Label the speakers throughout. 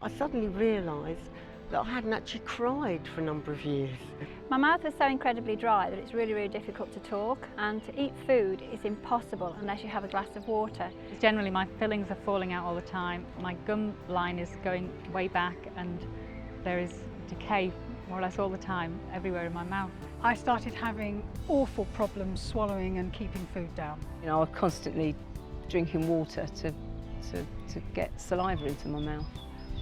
Speaker 1: I suddenly realised that I hadn't actually cried for a number of years.
Speaker 2: My mouth was so incredibly dry that it's really difficult to talk, and to eat food is impossible unless you have a glass of water.
Speaker 3: Generally my fillings are falling out all the time, my gum line is going way back, and there is decay more or less all the time everywhere in my mouth.
Speaker 4: I started having awful problems swallowing and keeping food down.
Speaker 5: You know, I was constantly drinking water to get saliva into my mouth.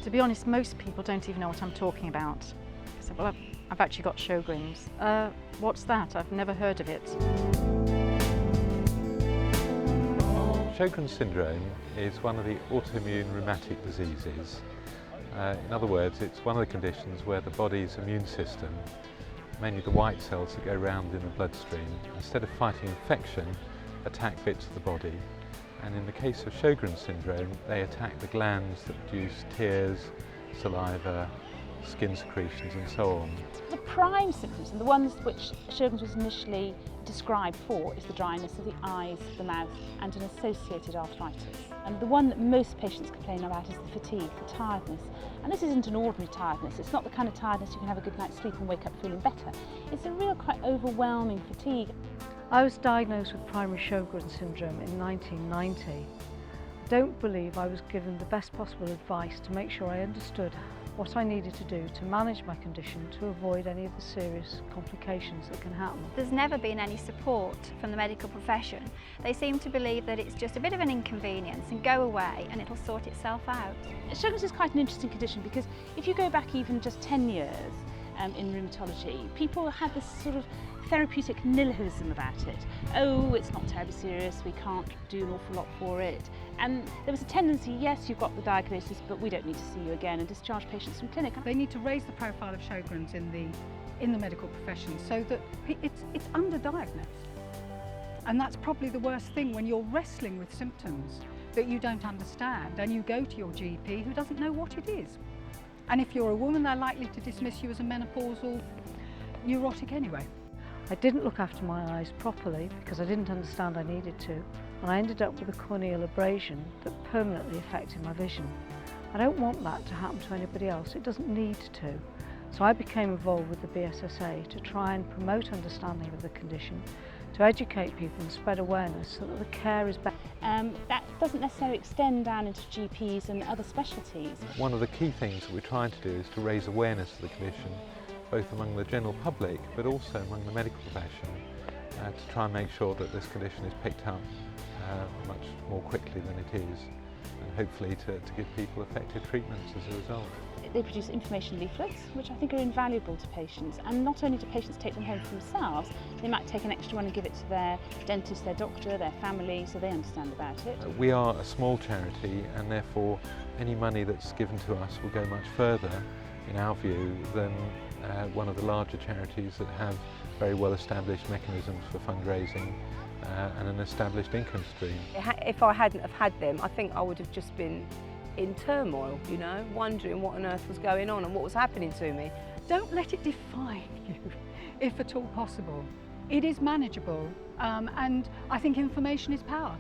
Speaker 3: To be honest, most people don't even know what I'm talking about. I said, well, I've actually got Sjögren's. What's that? I've never heard of it.
Speaker 6: Sjögren's syndrome is one of the autoimmune rheumatic diseases. In other words, it's one of the conditions where the body's immune system, mainly the white cells that go around in the bloodstream, instead of fighting infection, attack bits of the body. And in the case of Sjögren's syndrome, they attack the glands that produce tears, saliva, skin secretions and so on.
Speaker 7: The prime symptoms, and the ones which Sjögren's was initially described for, is the dryness of the eyes, the mouth and an associated arthritis. And the one that most patients complain about is the fatigue, the tiredness. And this isn't an ordinary tiredness, it's not the kind of tiredness you can have a good night's sleep and wake up feeling better. It's a real quite overwhelming fatigue.
Speaker 8: I was diagnosed with primary Sjögren's syndrome in 1990. I don't believe I was given the best possible advice to make sure I understood what I needed to do to manage my condition to avoid any of the serious complications that can happen.
Speaker 2: There's never been any support from the medical profession. They seem to believe that it's just a bit of an inconvenience and go away and it'll sort itself out.
Speaker 7: Sjögren's is quite an interesting condition because if you go back even just 10 years in rheumatology, people had this sort of therapeutic nihilism about it. Oh, it's not terribly serious, we can't do an awful lot for it. And there was a tendency, yes, you've got the diagnosis, but we don't need to see you again, and discharge patients from clinic.
Speaker 4: They need to raise the profile of Sjögren's in the medical profession so that it's underdiagnosed. And that's probably the worst thing when you're wrestling with symptoms that you don't understand and you go to your GP who doesn't know what it is. And if you're a woman, they're likely to dismiss you as a menopausal neurotic anyway.
Speaker 8: I didn't look after my eyes properly because I didn't understand I needed to, and I ended up with a corneal abrasion that permanently affected my vision. I don't want that to happen to anybody else, it doesn't need to. So I became involved with the BSSA to try and promote understanding of the condition, to educate people and spread awareness so that the care is better.
Speaker 7: That doesn't necessarily extend down into GPs and other specialties.
Speaker 6: One of the key things that we're trying to do is to raise awareness of the condition, both among the general public but also among the medical profession, to try and make sure that this condition is picked up much more quickly than it is, and hopefully to give people effective treatments as a result.
Speaker 7: They produce information leaflets, which I think are invaluable to patients, and not only do patients take them home for themselves, they might take an extra one and give it to their dentist, their doctor, their family, so they understand about it.
Speaker 6: We are a small charity, and therefore any money that's given to us will go much further, in our view, than one of the larger charities that have very well established mechanisms for fundraising and an established income stream.
Speaker 5: If I hadn't have had them, I think I would have just been in turmoil, you know, wondering what on earth was going on and what was happening to me.
Speaker 4: Don't let it define you, if at all possible. It is manageable, and I think information is power.